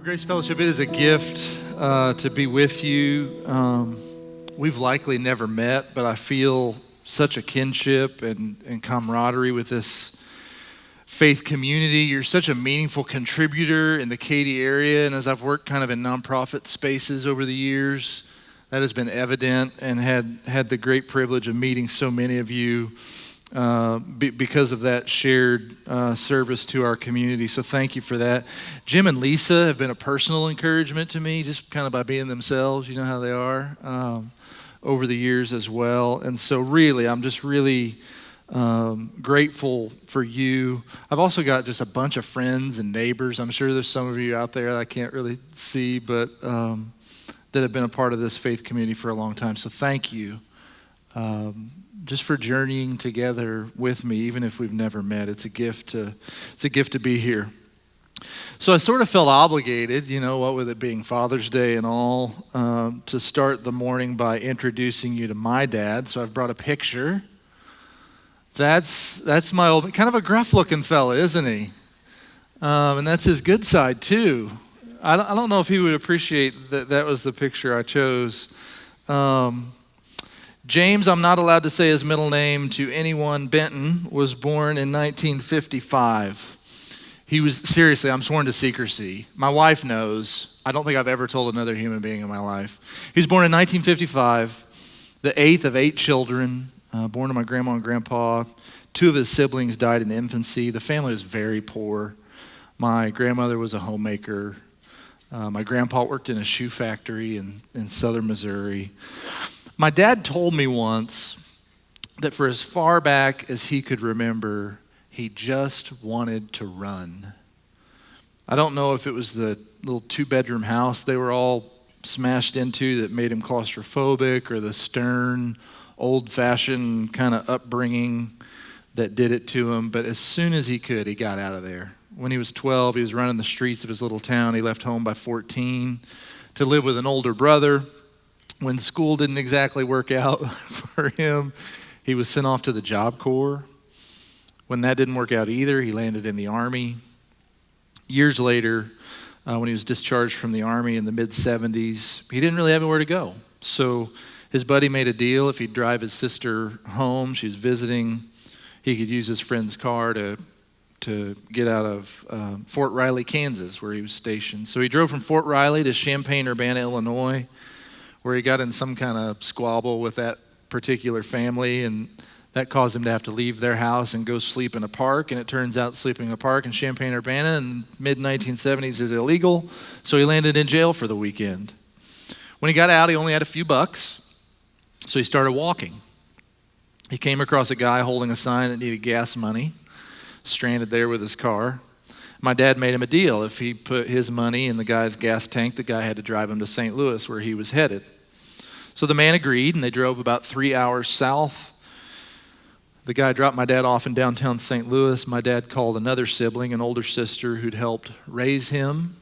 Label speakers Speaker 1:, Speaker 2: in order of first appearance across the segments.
Speaker 1: Well, Grace Fellowship, it is a gift to be with you. We've likely never met, but I feel such a kinship and camaraderie with this faith community. You're such a meaningful contributor in the Katy area, and as I've worked kind of in nonprofit spaces over the years, that has been evident, and had the great privilege of meeting so many of you because of that shared service to our community. So thank you for that. Jim and Lisa have been a personal encouragement to me, just kind of by being themselves. You know how they are over the years as well. And so really, I'm just really grateful for you. I've also got just a bunch of friends and neighbors. I'm sure there's some of you out there that I can't really see, but that have been a part of this faith community for a long time. So thank you. Just for journeying together with me, even if we've never met. It's a gift to be here. So I sort of felt obligated, what with it being Father's Day and all, to start the morning by introducing you to my dad. So I've brought a picture. That's my old, kind of a gruff looking fella, isn't he? And that's his good side too. I don't know if he would appreciate that was the picture I chose. James, I'm not allowed to say his middle name to anyone. Benton was born in 1955. Seriously, I'm sworn to secrecy. My wife knows. I don't think I've ever told another human being in my life. He was born in 1955, the eighth of 8 children, born to my grandma and grandpa. 2 of his siblings died in infancy. The family was very poor. My grandmother was a homemaker. My grandpa worked in a shoe factory in southern Missouri. My dad told me once that for as far back as he could remember, he just wanted to run. I don't know if it was the little 2-bedroom house they were all smashed into that made him claustrophobic, or the stern, old-fashioned kind of upbringing that did it to him. But as soon as he could, he got out of there. When he was 12, he was running the streets of his little town. He left home by 14 to live with an older brother. When school didn't exactly work out for him, he was sent off to the Job Corps. When that didn't work out either, he landed in the Army. Years later, when he was discharged from the Army in the mid-70s, he didn't really have anywhere to go. So his buddy made a deal. If he'd drive his sister home, she was visiting, he could use his friend's car to get out of Fort Riley, Kansas, where he was stationed. So he drove from Fort Riley to Champaign-Urbana, Illinois, where he got in some kind of squabble with that particular family, and that caused him to have to leave their house and go sleep in a park. And it turns out sleeping in a park in Champaign-Urbana in mid-1970s is illegal, so he landed in jail for the weekend. When he got out, he only had a few bucks, so he started walking. He came across a guy holding a sign that needed gas money, stranded there with his car. My dad made him a deal. If he put his money in the guy's gas tank, the guy had to drive him to St. Louis, where he was headed. So the man agreed, and they drove about 3 hours south. The guy dropped my dad off in downtown St. Louis. My dad called another sibling, an older sister who'd helped raise him,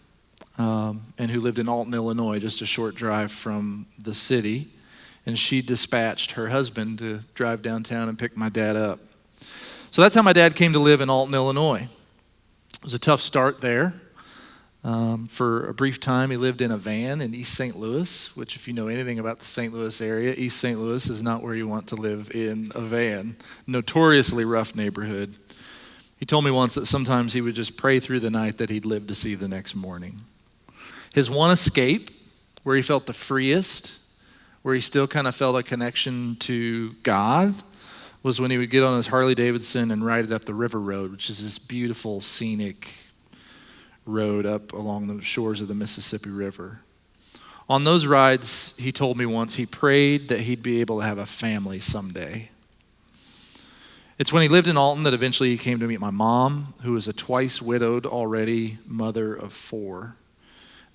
Speaker 1: and who lived in Alton, Illinois, just a short drive from the city. And she dispatched her husband to drive downtown and pick my dad up. So that's how my dad came to live in Alton, Illinois. It was a tough start there. For a brief time, he lived in a van in East St. Louis, which, if you know anything about the St. Louis area, East St. Louis is not where you want to live in a van. Notoriously rough neighborhood. He told me once that sometimes he would just pray through the night that he'd live to see the next morning. His one escape, where he felt the freest, where he still kind of felt a connection to God, was when he would get on his Harley Davidson and ride it up the River Road, which is this beautiful, scenic road up along the shores of the Mississippi River. On those rides, he told me once, he prayed that he'd be able to have a family someday. It's when he lived in Alton that eventually he came to meet my mom, who was a twice widowed already mother of 4.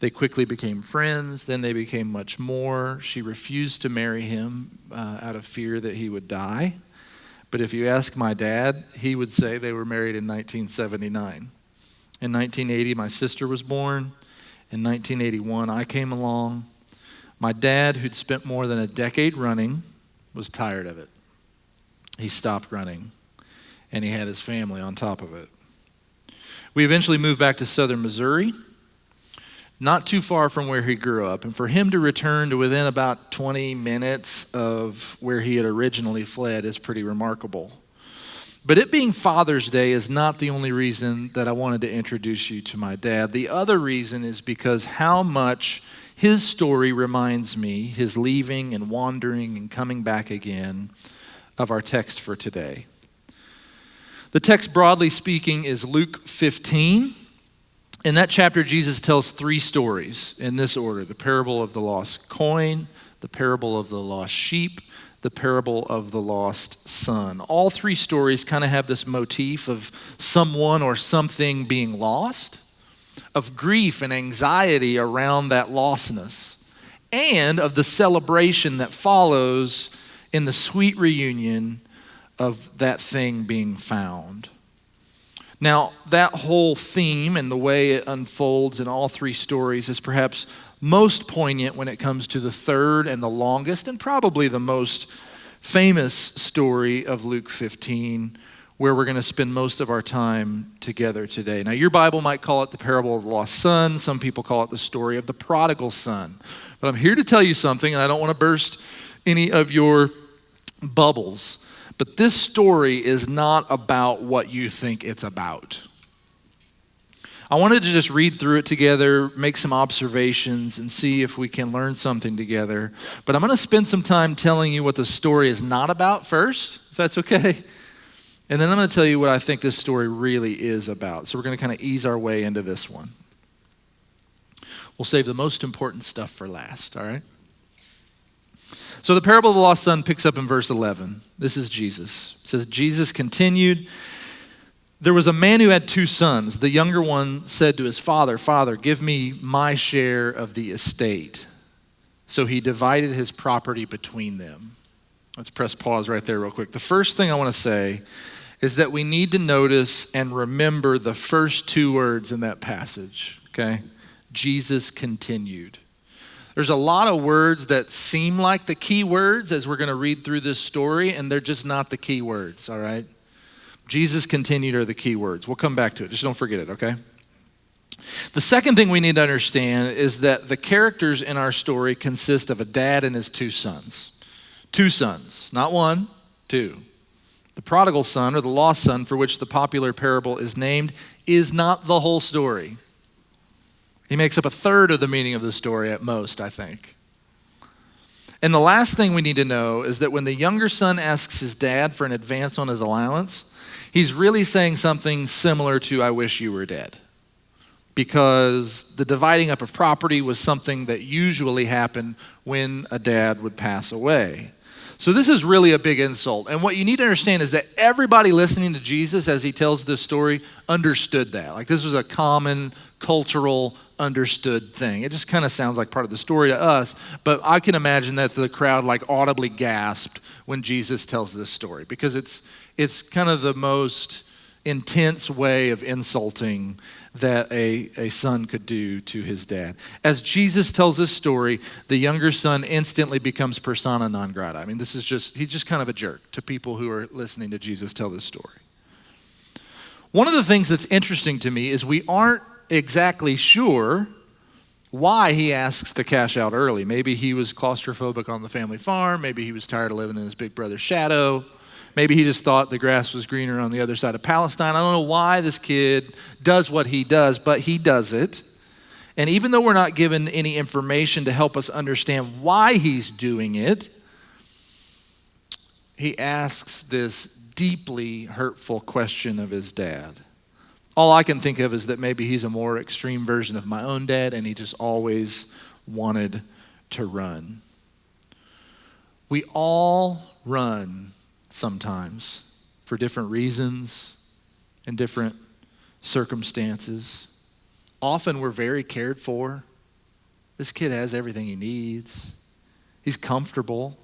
Speaker 1: They quickly became friends, then they became much more. She refused to marry him out of fear that he would die. But if you ask my dad, he would say they were married in 1979. In 1980, my sister was born. In 1981, I came along. My dad, who'd spent more than a decade running, was tired of it. He stopped running, and he had his family on top of it. We eventually moved back to southern Missouri. not too far from where he grew up. And for him to return to within about 20 minutes of where he had originally fled is pretty remarkable. But it being Father's Day is not the only reason that I wanted to introduce you to my dad. The other reason is because how much his story reminds me, his leaving and wandering and coming back again, of our text for today. The text, broadly speaking, is Luke 15. In that chapter, Jesus tells three stories in this order: the parable of the lost coin, the parable of the lost sheep, the parable of the lost son. All three stories kind of have this motif of someone or something being lost, of grief and anxiety around that lostness, and of the celebration that follows in the sweet reunion of that thing being found. Now, that whole theme and the way it unfolds in all three stories is perhaps most poignant when it comes to the third and the longest and probably the most famous story of Luke 15, where we're going to spend most of our time together today. Now, your Bible might call it the parable of the lost son. Some people call it the story of the prodigal son. But I'm here to tell you something, and I don't want to burst any of your bubbles. But this story is not about what you think it's about. I wanted to just read through it together, make some observations, and see if we can learn something together. But I'm going to spend some time telling you what the story is not about first, if that's okay. And then I'm going to tell you what I think this story really is about. So we're going to kind of ease our way into this one. We'll save the most important stuff for last, all right? So the parable of the lost son picks up in verse 11. This is Jesus. It says, Jesus continued, "There was a man who had two sons. The younger one said to his father, 'Father, give me my share of the estate.' So he divided his property between them." Let's press pause right there real quick. The first thing I want to say is that we need to notice and remember the first two words in that passage, okay? Jesus continued. There's a lot of words that seem like the key words as we're going to read through this story, and they're just not the key words, all right? Jesus continued are the key words. We'll come back to it. Just don't forget it, okay? The second thing we need to understand is that the characters in our story consist of a dad and his two sons. Two sons, not one, two. The prodigal son, or the lost son, for which the popular parable is named, is not the whole story. He makes up a third of the meaning of the story at most, I think. And the last thing we need to know is that when the younger son asks his dad for an advance on his allowance, he's really saying something similar to, "I wish you were dead." Because the dividing up of property was something that usually happened when a dad would pass away. So this is really a big insult. And what you need to understand is that everybody listening to Jesus as he tells this story understood that. Like, this was a common cultural understood thing. It just kind of sounds like part of the story to us, but I can imagine that the crowd like audibly gasped when Jesus tells this story, because it's kind of the most intense way of insulting that a son could do to his dad. As Jesus tells this story, the younger son instantly becomes persona non grata. I mean, he's just kind of a jerk to people who are listening to Jesus tell this story. One of the things that's interesting to me is we aren't exactly sure why he asks to cash out early. Maybe he was claustrophobic on the family farm. Maybe he was tired of living in his big brother's shadow. Maybe he just thought the grass was greener on the other side of Palestine. I don't know why this kid does what he does, but he does it. And even though we're not given any information to help us understand why he's doing it, he asks this deeply hurtful question of his dad. All I can think of is that maybe he's a more extreme version of my own dad, and he just always wanted to run. We all run sometimes for different reasons and different circumstances. Often we're very cared for. This kid has everything he needs. He's comfortable.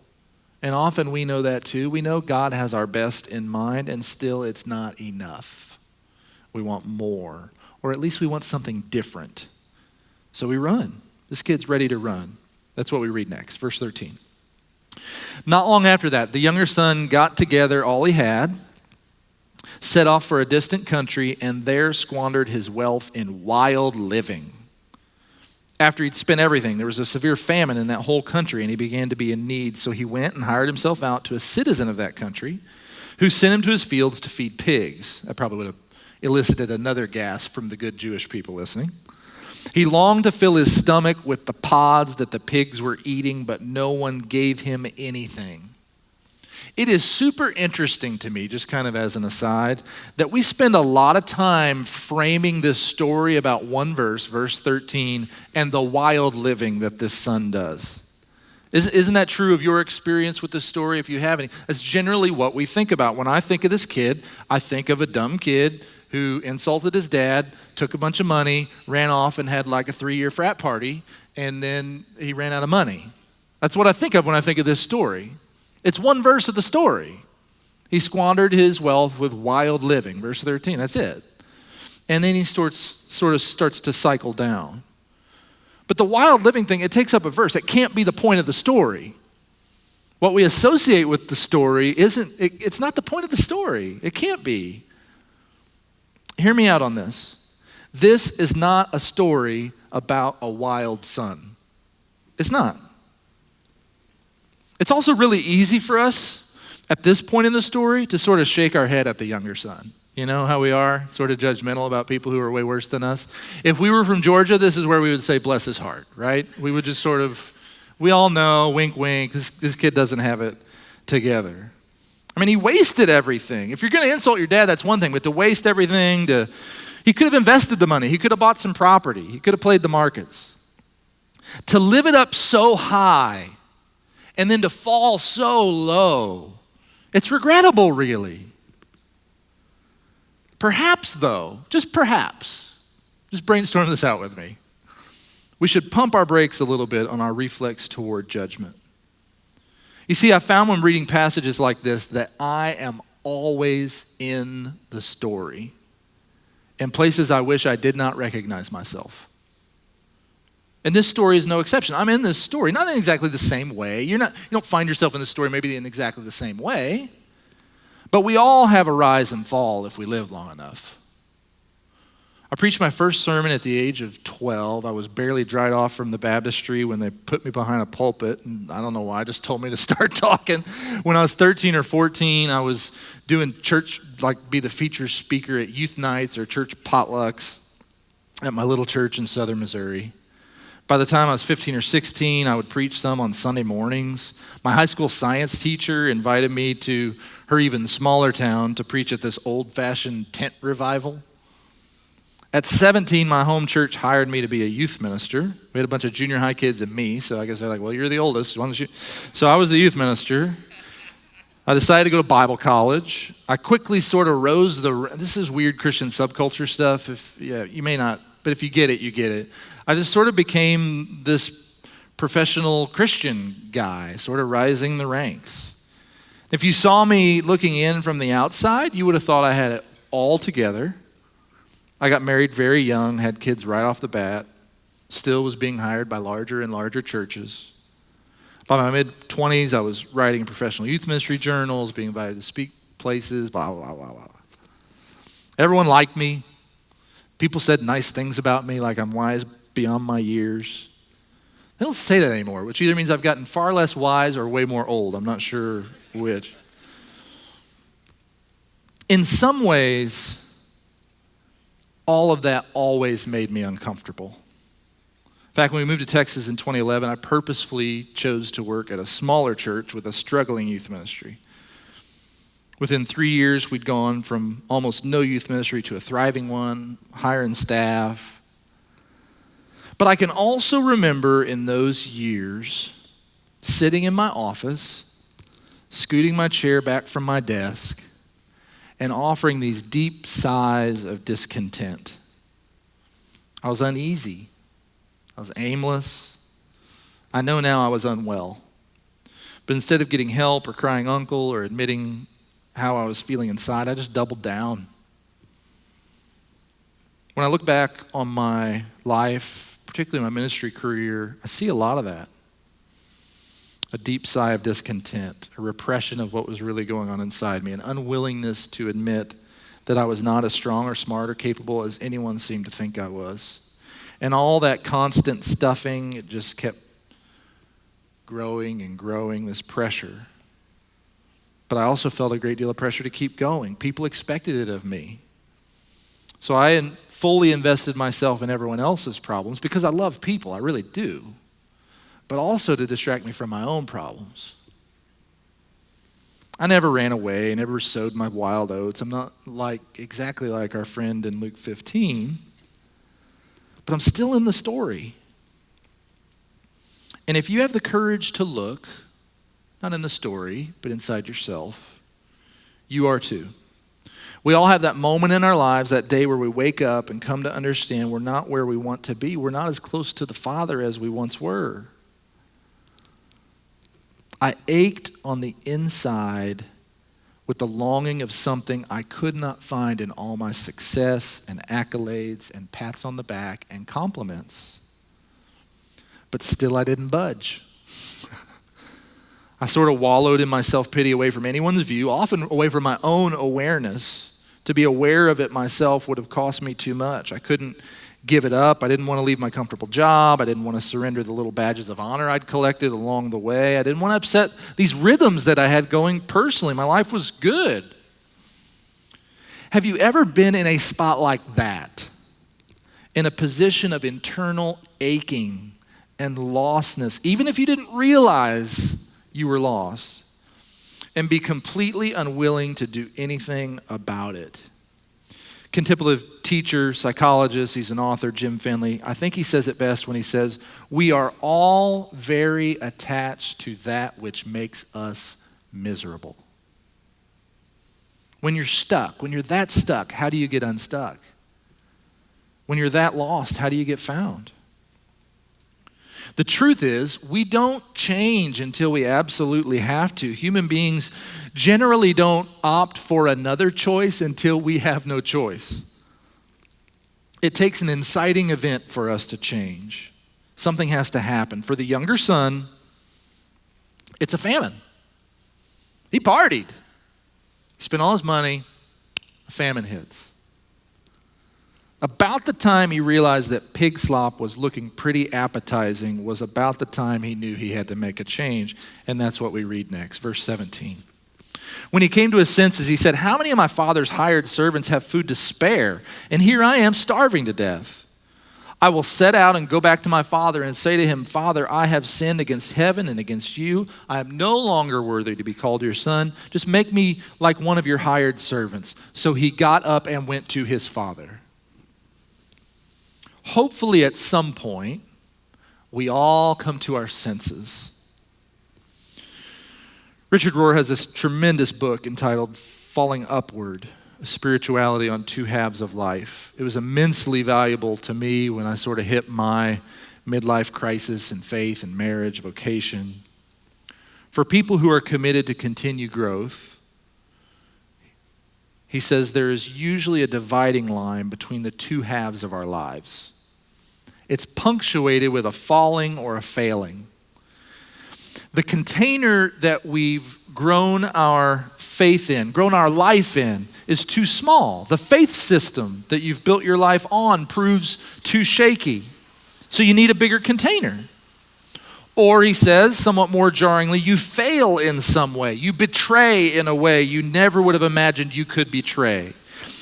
Speaker 1: And often we know that too. We know God has our best in mind, and still it's not enough. We want more, or at least we want something different. So we run. This kid's ready to run. That's what we read next, verse 13. Not long after that, the younger son got together all he had, set off for a distant country, and there squandered his wealth in wild living. after he'd spent everything. There was a severe famine in that whole country, and he began to be in need. So he went and hired himself out to a citizen of that country who sent him to his fields to feed pigs. That probably would have elicited another gasp from the good Jewish people listening. He longed to fill his stomach with the pods that the pigs were eating, but no one gave him anything. It is super interesting to me, just kind of as an aside, that we spend a lot of time framing this story about one verse, verse 13, and the wild living that this son does. Isn't that true of your experience with this story, if you have any? That's generally what we think about. When I think of this kid, I think of a dumb kid who insulted his dad, took a bunch of money, ran off and had like a 3-year frat party, and then he ran out of money. That's what I think of when I think of this story. It's one verse of the story. He squandered his wealth with wild living, verse 13, that's it. And then he sort of starts to cycle down. But the wild living thing, it takes up a verse. It can't be the point of the story. What we associate with the story it's not the point of the story. It can't be. Hear me out on this. This is not a story about a wild son. It's not. It's also really easy for us at this point in the story to sort of shake our head at the younger son. You know how we are, sort of judgmental about people who are way worse than us? If we were from Georgia, this is where we would say, bless his heart, right? We would just sort of, we all know, wink, wink, this kid doesn't have it together. I mean, he wasted everything. If you're going to insult your dad, that's one thing, but to waste everything, he could have invested the money. He could have bought some property. He could have played the markets. To live it up so high and then to fall so low, it's regrettable, really. Perhaps, though, just brainstorm this out with me. We should pump our brakes a little bit on our reflex toward judgment. You see, I found when reading passages like this that I am always in the story in places I wish I did not recognize myself. And this story is no exception. I'm in this story, not in exactly the same way. You don't find yourself in this story maybe in exactly the same way, but we all have a rise and fall if we live long enough. I preached my first sermon at the age of 12. I was barely dried off from the baptistry when they put me behind a pulpit, and I don't know why, just told me to start talking. When I was 13 or 14, I was doing church, like be the featured speaker at youth nights or church potlucks at my little church in southern Missouri. By the time I was 15 or 16, I would preach some on Sunday mornings. My high school science teacher invited me to her even smaller town to preach at this old-fashioned tent revival. At 17, my home church hired me to be a youth minister. We had a bunch of junior high kids and me, so I guess they're like, well, you're the oldest, why don't you? So I was the youth minister. I decided to go to Bible college. I quickly sort of rose this is weird Christian subculture stuff. You may not, but if you get it, you get it. I just sort of became this professional Christian guy, sort of rising the ranks. If you saw me looking in from the outside, you would have thought I had it all together. I got married very young, had kids right off the bat, still was being hired by larger and larger churches. By my mid-20s, I was writing professional youth ministry journals, being invited to speak places, blah, blah, blah, blah. Everyone liked me. People said nice things about me, like I'm wise beyond my years. They don't say that anymore, which either means I've gotten far less wise or way more old. I'm not sure which. In some ways, all of that always made me uncomfortable. In fact, when we moved to Texas in 2011, I purposefully chose to work at a smaller church with a struggling youth ministry. Within 3 years, we'd gone from almost no youth ministry to a thriving one, hiring staff. But I can also remember in those years sitting in my office, scooting my chair back from my desk, and offering these deep sighs of discontent. I was uneasy. I was aimless. I know now I was unwell. But instead of getting help or crying uncle or admitting how I was feeling inside, I just doubled down. When I look back on my life, particularly my ministry career, I see a lot of that. A deep sigh of discontent, a repression of what was really going on inside me, an unwillingness to admit that I was not as strong or smart or capable as anyone seemed to think I was. And all that constant stuffing, it just kept growing and growing, this pressure. But I also felt a great deal of pressure to keep going. People expected it of me. So I fully invested myself in everyone else's problems because I love people, I really do. But also to distract me from my own problems. I never ran away, I never sowed my wild oats. I'm not exactly like our friend in Luke 15, but I'm still in the story. And if you have the courage to look, not in the story, but inside yourself, you are too. We all have that moment in our lives, that day where we wake up and come to understand we're not where we want to be. We're not as close to the Father as we once were. I ached on the inside with the longing of something I could not find in all my success and accolades and pats on the back and compliments. But still I didn't budge. I sort of wallowed in my self-pity away from anyone's view, often away from my own awareness. To be aware of it myself would have cost me too much. I couldn't give it up. I didn't want to leave my comfortable job. I didn't want to surrender the little badges of honor I'd collected along the way. I didn't want to upset these rhythms that I had going personally. My life was good. Have you ever been in a spot like that? In a position of internal aching and lostness, even if you didn't realize you were lost, and be completely unwilling to do anything about it? Contemplative teacher, psychologist, he's an author, Jim Finley, I think he says it best when he says, we are all very attached to that which makes us miserable. When you're stuck, when you're that stuck, how do you get unstuck? When you're that lost, how do you get found? The truth is, we don't change until we absolutely have to. Human beings generally don't opt for another choice until we have no choice. It takes an inciting event for us to change. Something has to happen. For the younger son, it's a famine. He partied. He spent all his money. A famine hits. About the time he realized that pig slop was looking pretty appetizing was about the time he knew he had to make a change. And that's what we read next, verse 17. When he came to his senses, he said, how many of my father's hired servants have food to spare? And here I am starving to death. I will set out and go back to my father and say to him, Father, I have sinned against heaven and against you. I am no longer worthy to be called your son. Just make me like one of your hired servants. So he got up and went to his father. Hopefully at some point, we all come to our senses. Richard Rohr has this tremendous book entitled Falling Upward, a spirituality on two halves of life. It was immensely valuable to me when I sort of hit my midlife crisis in faith and marriage, vocation. For people who are committed to continue growth, he says there is usually a dividing line between the two halves of our lives. It's punctuated with a falling or a failing. The container that we've grown our faith in, grown our life in, is too small. The faith system that you've built your life on proves too shaky. So you need a bigger container. Or he says, somewhat more jarringly, you fail in some way. You betray in a way you never would have imagined you could betray.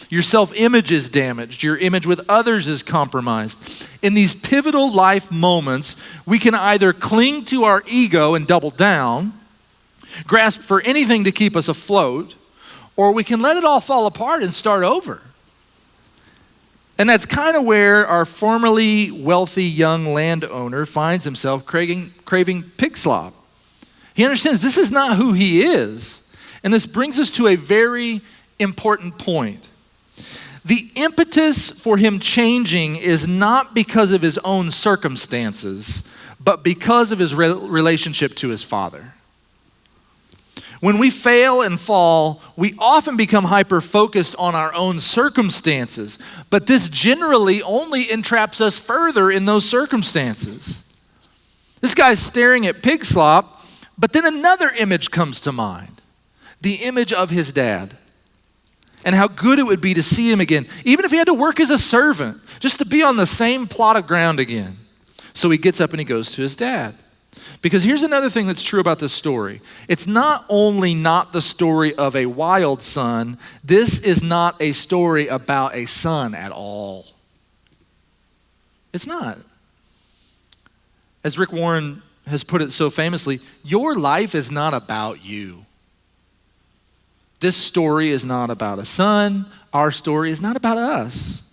Speaker 1: Your self-image is damaged. Your image with others is compromised. In these pivotal life moments, we can either cling to our ego and double down, grasp for anything to keep us afloat, or we can let it all fall apart and start over. And that's kind of where our formerly wealthy young landowner finds himself craving pig slop. He understands this is not who he is. And this brings us to a very important point. The impetus for him changing is not because of his own circumstances, but because of his relationship to his father. When we fail and fall, we often become hyper-focused on our own circumstances, but this generally only entraps us further in those circumstances. This guy's staring at pig slop, but then another image comes to mind, the image of his dad. and how good it would be to see him again, even if he had to work as a servant, just to be on the same plot of ground again. So he gets up and he goes to his dad. Because here's another thing that's true about this story. It's not only not the story of a wild son, this is not a story about a son at all. It's not. As Rick Warren has put it so famously, your life is not about you. This story is not about a son. Our story is not about us.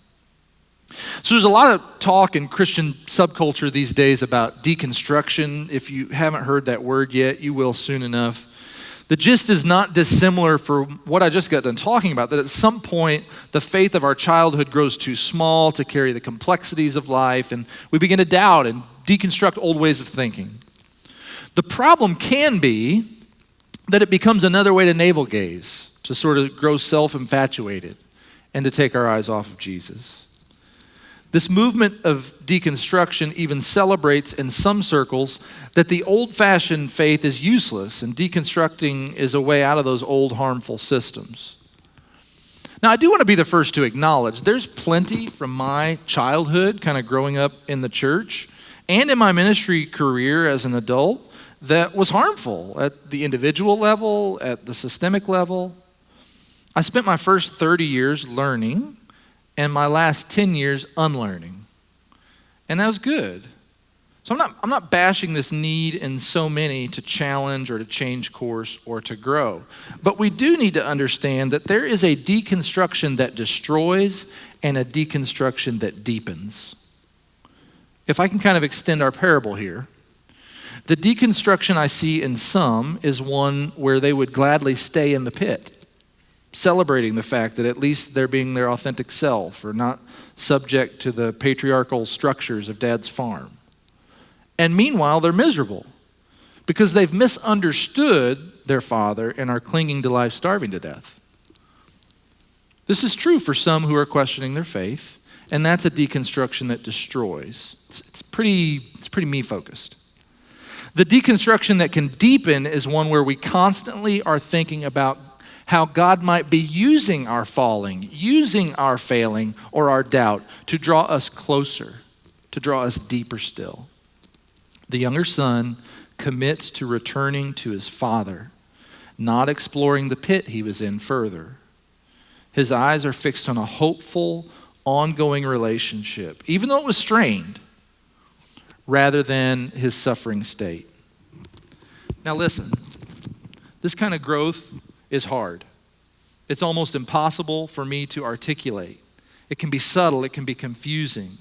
Speaker 1: So there's a lot of talk in Christian subculture these days about deconstruction. If you haven't heard that word yet, you will soon enough. The gist is not dissimilar for what I just got done talking about, that at some point the faith of our childhood grows too small to carry the complexities of life, and we begin to doubt and deconstruct old ways of thinking. The problem can be that it becomes another way to navel gaze, to sort of grow self-infatuated and to take our eyes off of Jesus. This movement of deconstruction even celebrates in some circles that the old-fashioned faith is useless and deconstructing is a way out of those old harmful systems. Now, I do want to be the first to acknowledge there's plenty from my childhood, kind of growing up in the church, and in my ministry career as an adult, that was harmful at the individual level, at the systemic level. I spent my first 30 years learning and my last 10 years unlearning. And that was good. So I'm not bashing this need in so many to challenge or to change course or to grow. But we do need to understand that there is a deconstruction that destroys and a deconstruction that deepens. If I can kind of extend our parable here, the deconstruction I see in some is one where they would gladly stay in the pit, celebrating the fact that at least they're being their authentic self or not subject to the patriarchal structures of dad's farm. And meanwhile, they're miserable because they've misunderstood their father and are clinging to life starving to death. This is true for some who are questioning their faith, and that's a deconstruction that destroys. It's pretty me-focused. The deconstruction that can deepen is one where we constantly are thinking about how God might be using our falling, using our failing or our doubt to draw us closer, to draw us deeper still. The younger son commits to returning to his father, not exploring the pit he was in further. His eyes are fixed on a hopeful, ongoing relationship, even though it was strained, rather than his suffering state. Now listen, this kind of growth is hard. It's almost impossible for me to articulate. It can be subtle, it can be confusing.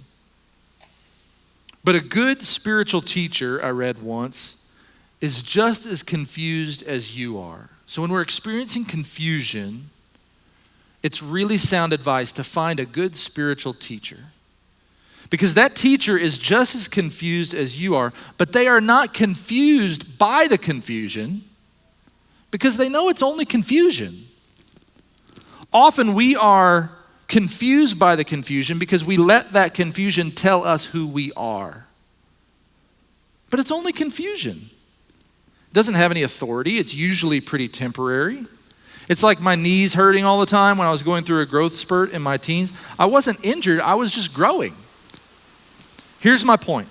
Speaker 1: But a good spiritual teacher, I read once, is just as confused as you are. So when we're experiencing confusion, it's really sound advice to find a good spiritual teacher. Because that teacher is just as confused as you are, but they are not confused by the confusion because they know it's only confusion. Often we are confused by the confusion because we let that confusion tell us who we are. But it's only confusion. It doesn't have any authority. It's usually pretty temporary. It's like my knees hurting all the time when I was going through a growth spurt in my teens. I wasn't injured, I was just growing. Here's my point.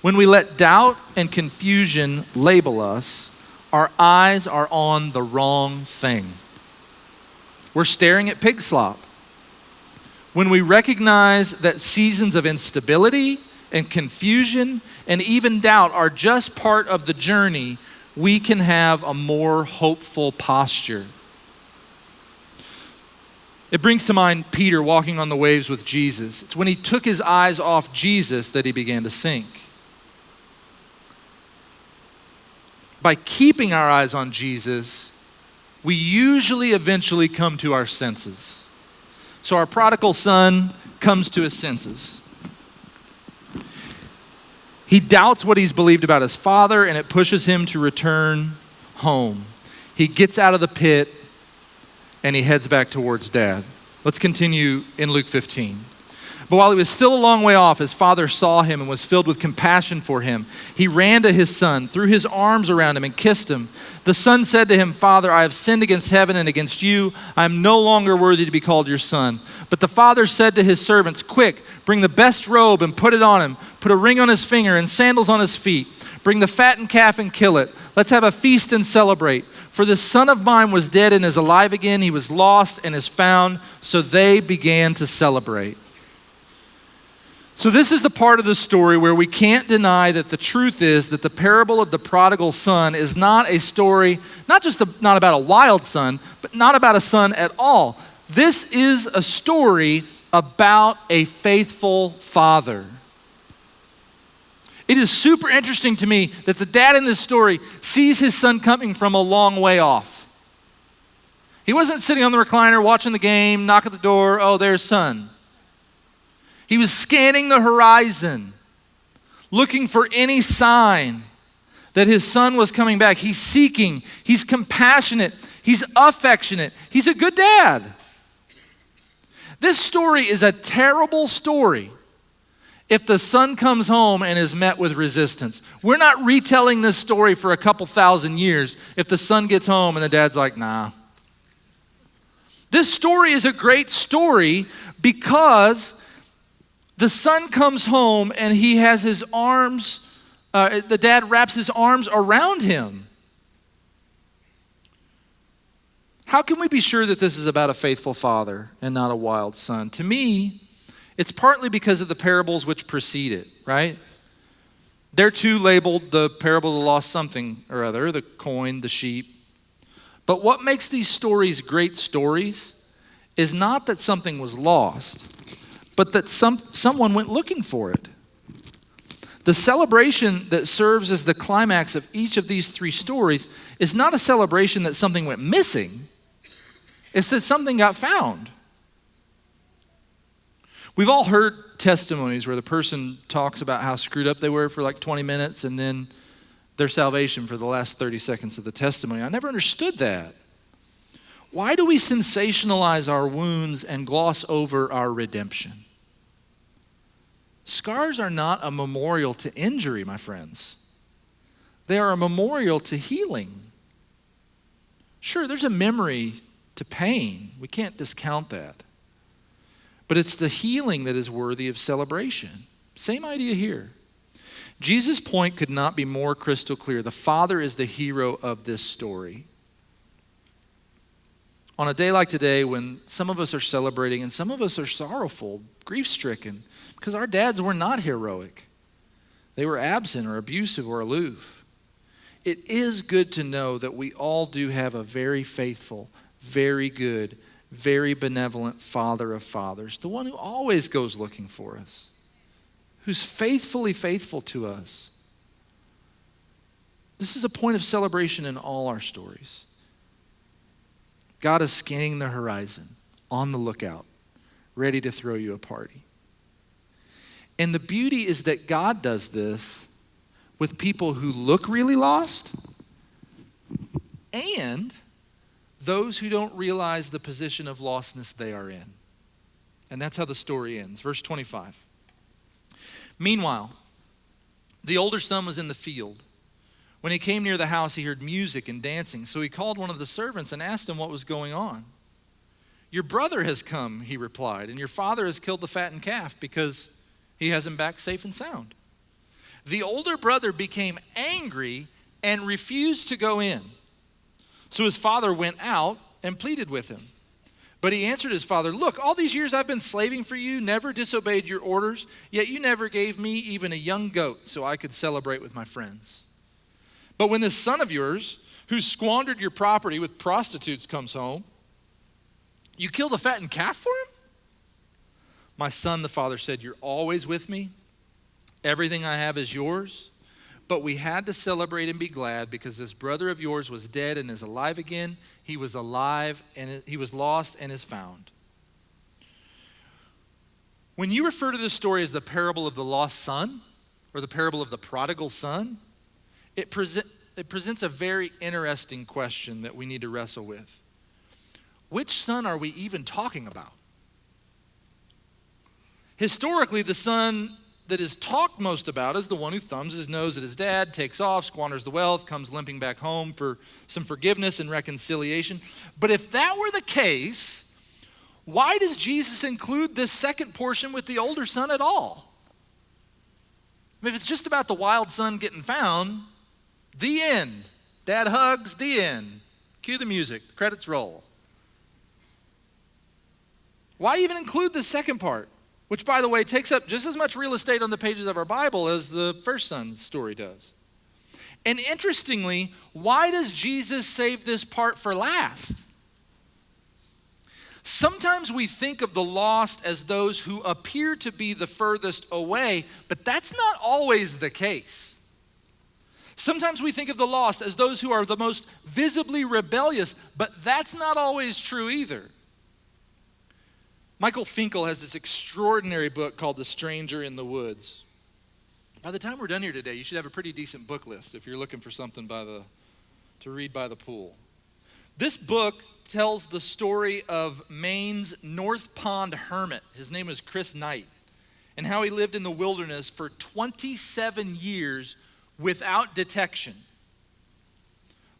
Speaker 1: When we let doubt and confusion label us, our eyes are on the wrong thing. We're staring at pig slop. When we recognize that seasons of instability and confusion and even doubt are just part of the journey, we can have a more hopeful posture. It brings to mind Peter walking on the waves with Jesus. It's when he took his eyes off Jesus that he began to sink. By keeping our eyes on Jesus, we usually eventually come to our senses. So our prodigal son comes to his senses. He doubts what he's believed about his father, and it pushes him to return home. He gets out of the pit, and he heads back towards dad. Let's continue in Luke 15. But while he was still a long way off, his father saw him and was filled with compassion for him. He ran to his son, threw his arms around him, and kissed him. The son said to him, "Father, I have sinned against heaven and against you. I am no longer worthy to be called your son." But the father said to his servants, "Quick, bring the best robe and put it on him. Put a ring on his finger and sandals on his feet. Bring the fattened calf and kill it. Let's have a feast and celebrate. For this son of mine was dead and is alive again. He was lost and is found." So they began to celebrate. So this is the part of the story where we can't deny that the truth is that the parable of the prodigal son is not a story, not about a wild son, but not about a son at all. This is a story about a faithful father. It is super interesting to me that the dad in this story sees his son coming from a long way off. He wasn't sitting on the recliner watching the game, knock at the door, "Oh, there's son." He was scanning the horizon, looking for any sign that his son was coming back. He's seeking, he's compassionate, he's affectionate, he's a good dad. This story is a terrible story if the son comes home and is met with resistance. We're not retelling this story for a couple thousand years if the son gets home and the dad's like, "Nah." This story is a great story because the son comes home and he has his arms, the dad wraps his arms around him. How can we be sure that this is about a faithful father and not a wild son? To me, it's partly because of the parables which precede it, right? They're too labeled the parable of the lost something or other, the coin, the sheep. But what makes these stories great stories is not that something was lost, but that someone went looking for it. The celebration that serves as the climax of each of these three stories is not a celebration that something went missing. It's that something got found. We've all heard testimonies where the person talks about how screwed up they were for like 20 minutes and then their salvation for the last 30 seconds of the testimony. I never understood that. Why do we sensationalize our wounds and gloss over our redemption? Scars are not a memorial to injury, my friends. They are a memorial to healing. Sure, there's a memory to pain. We can't discount that. But it's the healing that is worthy of celebration. Same idea here. Jesus' point could not be more crystal clear. The Father is the hero of this story. On a day like today, when some of us are celebrating and some of us are sorrowful, grief-stricken, because our dads were not heroic. They were absent or abusive or aloof. It is good to know that we all do have a very faithful, very good, very benevolent Father of fathers, the one who always goes looking for us, who's faithfully faithful to us. This is a point of celebration in all our stories. God is scanning the horizon, on the lookout, ready to throw you a party. And the beauty is that God does this with people who look really lost and those who don't realize the position of lostness they are in. And that's how the story ends. Verse 25. Meanwhile, the older son was in the field. When he came near the house, he heard music and dancing. So he called one of the servants and asked him what was going on. "Your brother has come," he replied, "and your father has killed the fattened calf because he has him back safe and sound." The older brother became angry and refused to go in. So his father went out and pleaded with him. But he answered his father, "Look, all these years I've been slaving for you, never disobeyed your orders, yet you never gave me even a young goat so I could celebrate with my friends. But when this son of yours, who squandered your property with prostitutes, comes home, you killed a fattened calf for him?" "My son," the father said, "you're always with me. Everything I have is yours. But we had to celebrate and be glad because this brother of yours was dead and is alive again. He was alive and he was lost and is found." When you refer to this story as the parable of the lost son or the parable of the prodigal son, it presents a very interesting question that we need to wrestle with. Which son are we even talking about? Historically, the son that is talked most about is the one who thumbs his nose at his dad, takes off, squanders the wealth, comes limping back home for some forgiveness and reconciliation. But if that were the case, why does Jesus include this second portion with the older son at all? I mean, if it's just about the wild son getting found, the end. Dad hugs, the end. Cue the music, the credits roll. Why even include the second part? Which, by the way, takes up just as much real estate on the pages of our Bible as the first son's story does. And interestingly, why does Jesus save this part for last? Sometimes we think of the lost as those who appear to be the furthest away, but that's not always the case. Sometimes we think of the lost as those who are the most visibly rebellious, but that's not always true either. Michael Finkel has this extraordinary book called The Stranger in the Woods. By the time we're done here today, you should have a pretty decent book list if you're looking for something to read by the pool. This book tells the story of Maine's North Pond hermit. His name is Chris Knight, and how he lived in the wilderness for 27 years without detection.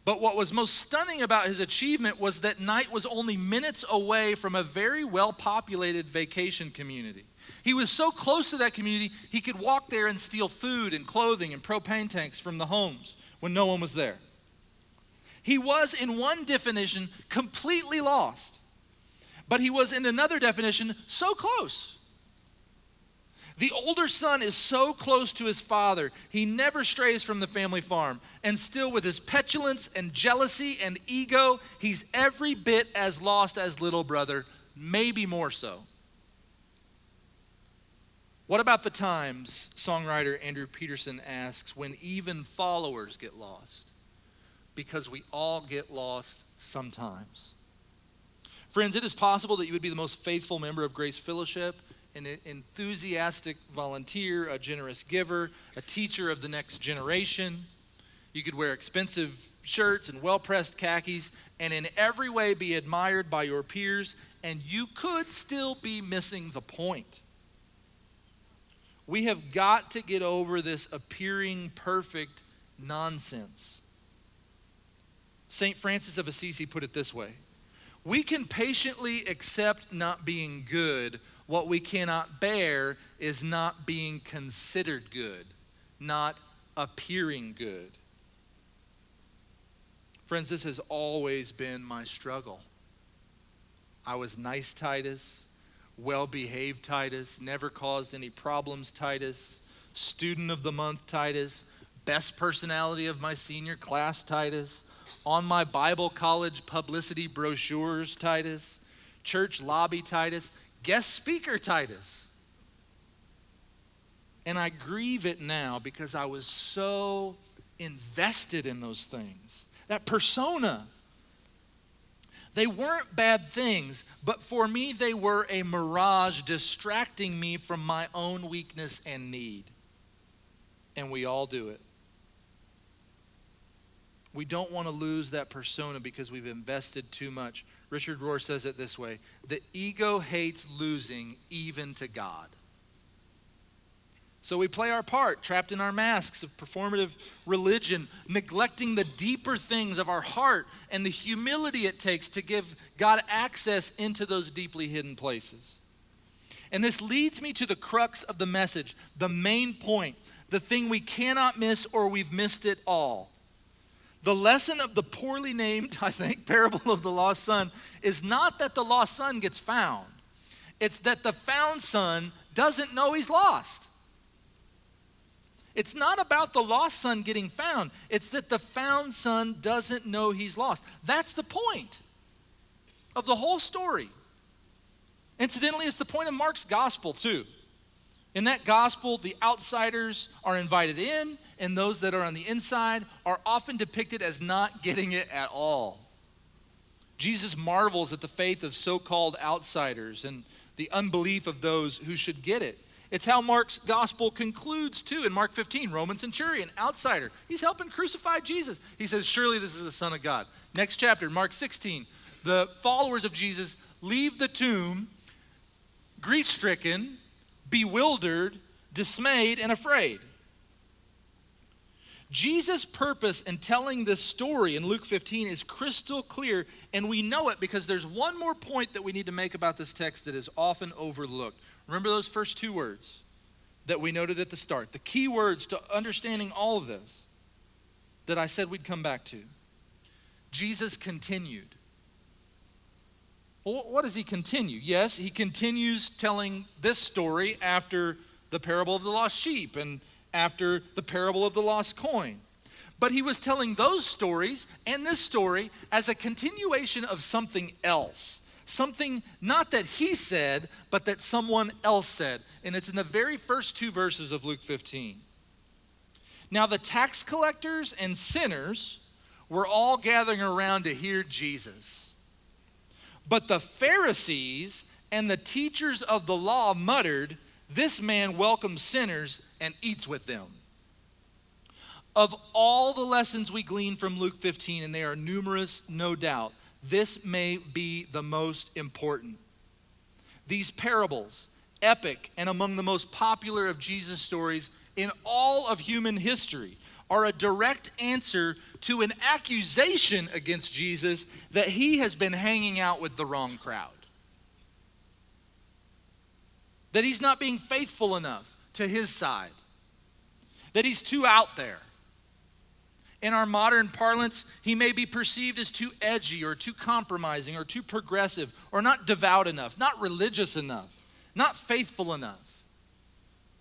Speaker 1: But what was most stunning about his achievement was that Knight was only minutes away from a very well-populated vacation community. He was so close to that community, he could walk there and steal food and clothing and propane tanks from the homes when no one was there. He was, in one definition, completely lost. But he was, in another definition, so close. The older son is so close to his father, he never strays from the family farm. And still, with his petulance and jealousy and ego, he's every bit as lost as little brother, maybe more so. What about the times, songwriter Andrew Peterson asks, when even followers get lost? Because we all get lost sometimes. Friends, it is possible that you would be the most faithful member of Grace Fellowship, an enthusiastic volunteer, a generous giver, a teacher of the next generation. You could wear expensive shirts and well-pressed khakis and in every way be admired by your peers, and you could still be missing the point. We have got to get over this appearing perfect nonsense. St. Francis of Assisi put it this way: we can patiently accept not being good. What we cannot bear is not being considered good, not appearing good. Friends, this has always been my struggle. I was nice Titus, well-behaved Titus, never caused any problems Titus, student of the month Titus, best personality of my senior class Titus, on my Bible college publicity brochures Titus, church lobby Titus, guest speaker Titus. And I grieve it now because I was so invested in those things. That persona. They weren't bad things, but for me they were a mirage distracting me from my own weakness and need. And we all do it. We don't want to lose that persona because we've invested too much. Richard Rohr says it this way: the ego hates losing even to God. So we play our part, trapped in our masks of performative religion, neglecting the deeper things of our heart and the humility it takes to give God access into those deeply hidden places. And this leads me to the crux of the message, the main point, the thing we cannot miss or we've missed it all. The lesson of the poorly named, I think, parable of the lost son is not that the lost son gets found. It's that the found son doesn't know he's lost. It's not about the lost son getting found. It's that the found son doesn't know he's lost. That's the point of the whole story. Incidentally, it's the point of Mark's gospel too. In that gospel, the outsiders are invited in, and those that are on the inside are often depicted as not getting it at all. Jesus marvels at the faith of so-called outsiders and the unbelief of those who should get it. It's how Mark's gospel concludes too. In Mark 15, Roman centurion, outsider. He's helping crucify Jesus. He says, surely this is the Son of God. Next chapter, Mark 16, the followers of Jesus leave the tomb, grief-stricken, bewildered, dismayed, and afraid. Jesus' purpose in telling this story in Luke 15 is crystal clear, and we know it because there's one more point that we need to make about this text that is often overlooked. Remember those first two words that we noted at the start, the key words to understanding all of this that I said we'd come back to. Jesus continued. Well, what does he continue? Yes, he continues telling this story after the parable of the lost sheep and after the parable of the lost coin. But he was telling those stories and this story as a continuation of something else. Something not that he said, but that someone else said. And it's in the very first two verses of Luke 15. Now the tax collectors and sinners were all gathering around to hear Jesus. But the Pharisees and the teachers of the law muttered, "This man welcomes sinners and eats with them." Of all the lessons we glean from Luke 15, and they are numerous, no doubt, this may be the most important. These parables, epic and among the most popular of Jesus' stories in all of human history, are a direct answer to an accusation against Jesus that he has been hanging out with the wrong crowd. That he's not being faithful enough to his side. That he's too out there. In our modern parlance, he may be perceived as too edgy or too compromising or too progressive or not devout enough, not religious enough, not faithful enough.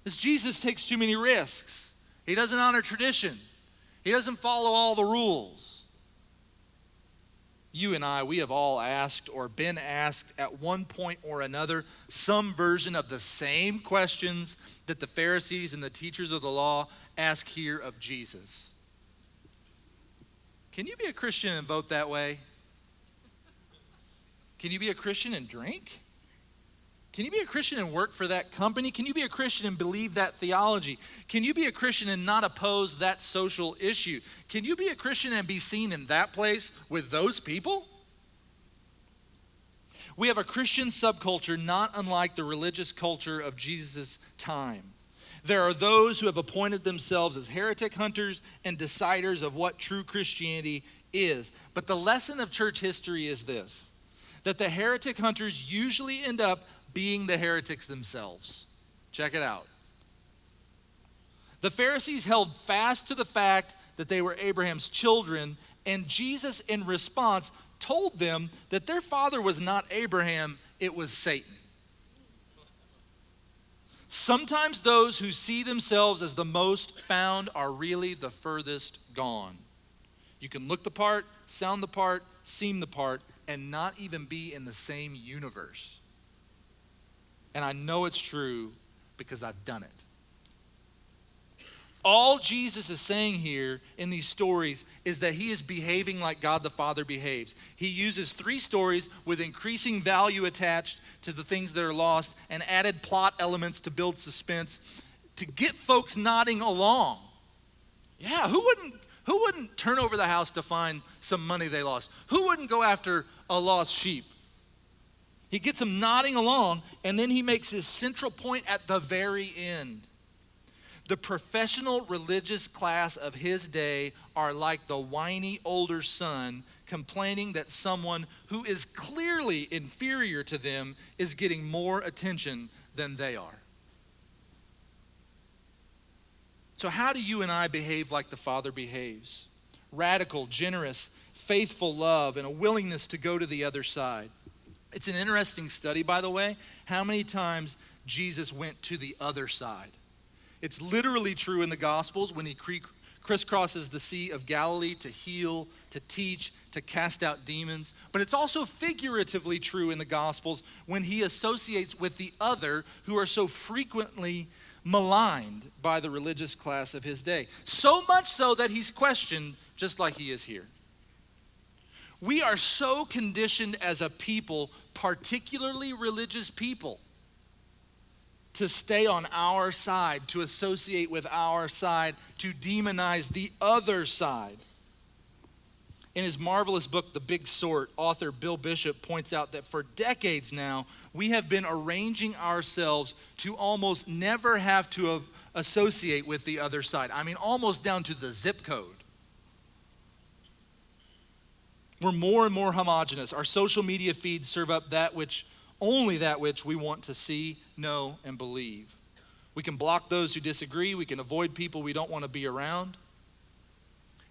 Speaker 1: This Jesus takes too many risks. He doesn't honor tradition. He doesn't follow all the rules. You and I, we have all asked or been asked at one point or another some version of the same questions that the Pharisees and the teachers of the law ask here of Jesus. Can you be a Christian and vote that way? Can you be a Christian and drink? Can you be a Christian and work for that company? Can you be a Christian and believe that theology? Can you be a Christian and not oppose that social issue? Can you be a Christian and be seen in that place with those people? We have a Christian subculture not unlike the religious culture of Jesus' time. There are those who have appointed themselves as heretic hunters and deciders of what true Christianity is. But the lesson of church history is this, that the heretic hunters usually end up being the heretics themselves. Check it out. The Pharisees held fast to the fact that they were Abraham's children, and Jesus, in response, told them that their father was not Abraham, it was Satan. Sometimes those who see themselves as the most found are really the furthest gone. You can look the part, sound the part, seem the part, and not even be in the same universe. And I know it's true because I've done it. All Jesus is saying here in these stories is that he is behaving like God the Father behaves. He uses 3 stories with increasing value attached to the things that are lost and added plot elements to build suspense to get folks nodding along. Yeah, who wouldn't turn over the house to find some money they lost? Who wouldn't go after a lost sheep? He gets them nodding along, and then he makes his central point at the very end. The professional religious class of his day are like the whiny older son complaining that someone who is clearly inferior to them is getting more attention than they are. So how do you and I behave like the Father behaves? Radical, generous, faithful love, and a willingness to go to the other side. It's an interesting study, by the way, how many times Jesus went to the other side. It's literally true in the Gospels when he crisscrosses the Sea of Galilee to heal, to teach, to cast out demons. But it's also figuratively true in the Gospels when he associates with the other who are so frequently maligned by the religious class of his day. So much so that he's questioned just like he is here. We are so conditioned as a people, particularly religious people, to stay on our side, to associate with our side, to demonize the other side. In his marvelous book, The Big Sort, author Bill Bishop points out that for decades now, we have been arranging ourselves to almost never have to associate with the other side. I mean, almost down to the zip code. We're more and more homogenous. Our social media feeds serve up only that which we want to see, know, and believe. We can block those who disagree. We can avoid people we don't want to be around.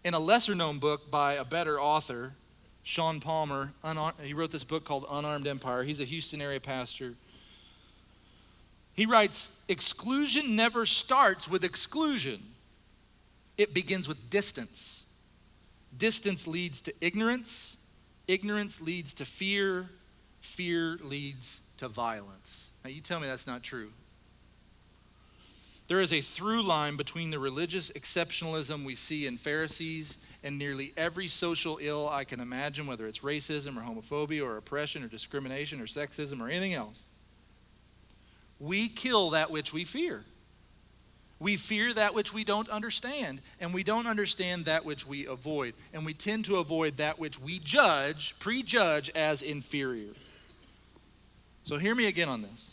Speaker 1: In a lesser-known book by a better author, Sean Palmer, he wrote this book called Unarmed Empire. He's a Houston area pastor. He writes, exclusion never starts with exclusion. It begins with distance. Distance leads to ignorance. Ignorance leads to fear. Fear leads to violence. Now you tell me that's not true. There is a through line between the religious exceptionalism we see in Pharisees and nearly every social ill I can imagine, whether it's racism or homophobia or oppression or discrimination or sexism or anything else. We kill that which we fear. We fear that which we don't understand, and we don't understand that which we avoid. And we tend to avoid that which we prejudge as inferior. So hear me again on this.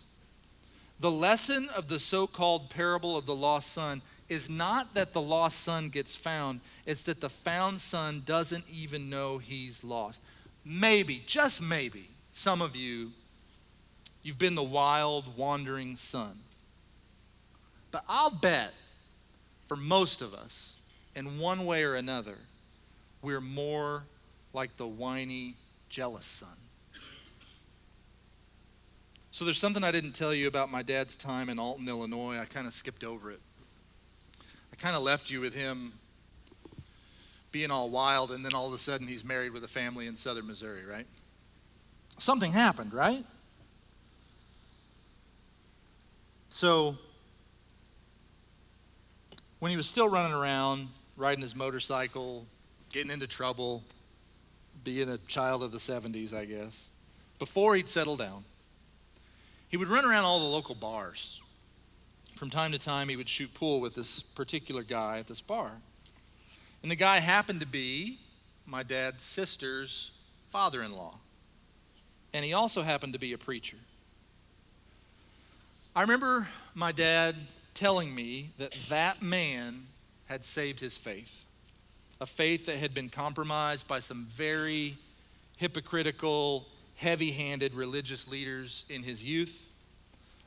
Speaker 1: The lesson of the so-called parable of the lost son is not that the lost son gets found. It's that the found son doesn't even know he's lost. Maybe, just maybe, some of you've been the wild, wandering son. But I'll bet for most of us, in one way or another, we're more like the whiny, jealous son. So there's something I didn't tell you about my dad's time in Alton, Illinois. I kind of skipped over it. I kind of left you with him being all wild, and then all of a sudden he's married with a family in southern Missouri, right? Something happened, right? So when he was still running around, riding his motorcycle, getting into trouble, being a child of the 70s, I guess, before he'd settled down, he would run around all the local bars. From time to time, he would shoot pool with this particular guy at this bar. And the guy happened to be my dad's sister's father-in-law. And he also happened to be a preacher. I remember my dad telling me that man had saved his faith. A faith that had been compromised by some very hypocritical, heavy-handed religious leaders in his youth,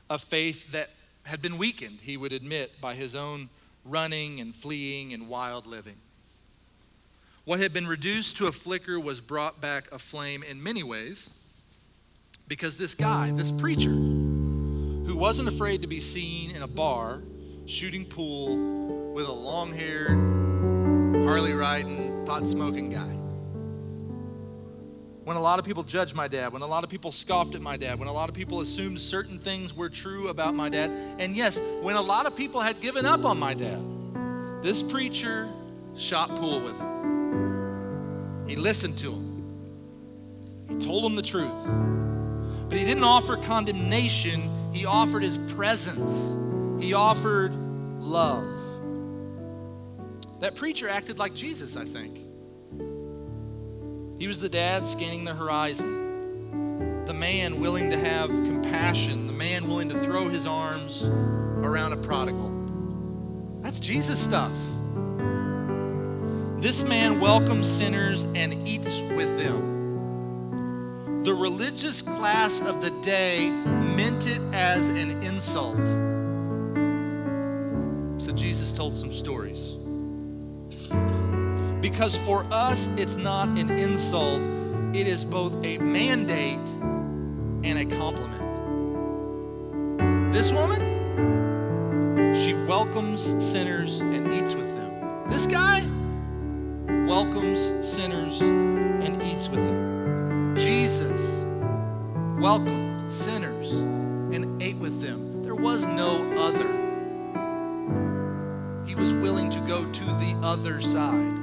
Speaker 1: a faith that had been weakened, he would admit, by his own running and fleeing and wild living. What had been reduced to a flicker was brought back aflame in many ways because this guy, this preacher, who wasn't afraid to be seen in a bar shooting pool with a long-haired, Harley-riding, pot-smoking guy. When a lot of people judged my dad, when a lot of people scoffed at my dad, when a lot of people assumed certain things were true about my dad, and yes, when a lot of people had given up on my dad, this preacher shot pool with him. He listened to him. He told him the truth. But he didn't offer condemnation. He offered his presence. He offered love. That preacher acted like Jesus, I think. He was the dad scanning the horizon, the man willing to have compassion, the man willing to throw his arms around a prodigal. That's Jesus stuff. This man welcomes sinners and eats with them. The religious class of the day meant it as an insult. So Jesus told some stories. Because for us, it's not an insult. It is both a mandate and a compliment. This woman, she welcomes sinners and eats with them. This guy welcomes sinners and eats with them. Jesus welcomed sinners and ate with them. There was no other. He was willing to go to the other side.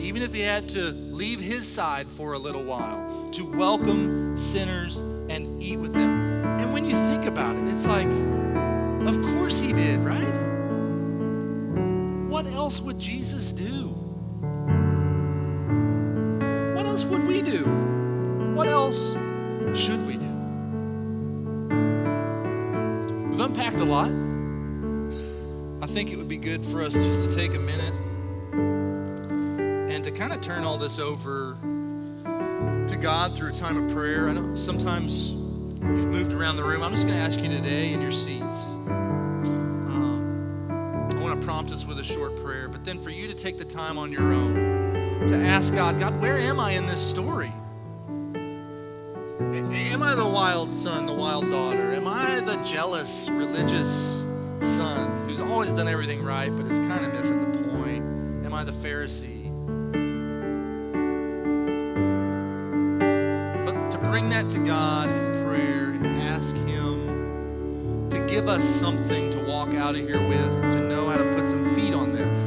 Speaker 1: Even if he had to leave his side for a little while, to welcome sinners and eat with them. And when you think about it, it's like, of course he did, right? What else would Jesus do? what else would we do? What else should we do? We've unpacked a lot. I think it would be good for us just to take a minute and to kind of turn all this over to God through a time of prayer. I know sometimes you've moved around the room. I'm just going to ask you today in your seats. I want to prompt us with a short prayer, but then for you to take the time on your own to ask God, where am I in this story? Am I the wild son, the wild daughter? Am I the jealous, religious son who's always done everything right but is kind of missing the point? Am I the Pharisee? But to bring that to God in prayer and to ask Him to give us something to walk out of here with, to know how to put some feet on this,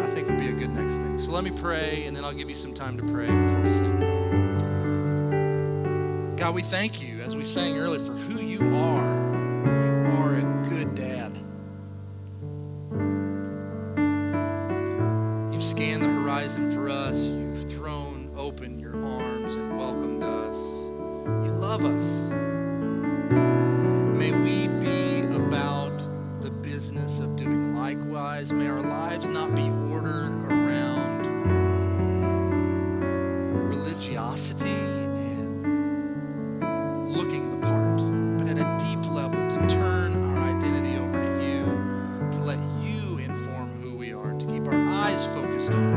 Speaker 1: I think would be a good next thing. So let me pray, and then I'll give you some time to pray before we sing. God, we thank you, as we sang earlier, for who you are. You are a good dad. You've scanned the horizon for us. You've thrown open your arms and welcomed us. You love us. May we be about the business of doing likewise. May our lives not be ordered around religiosity looking the part, but at a deep level to turn our identity over to you, to let you inform who we are, to keep our eyes focused on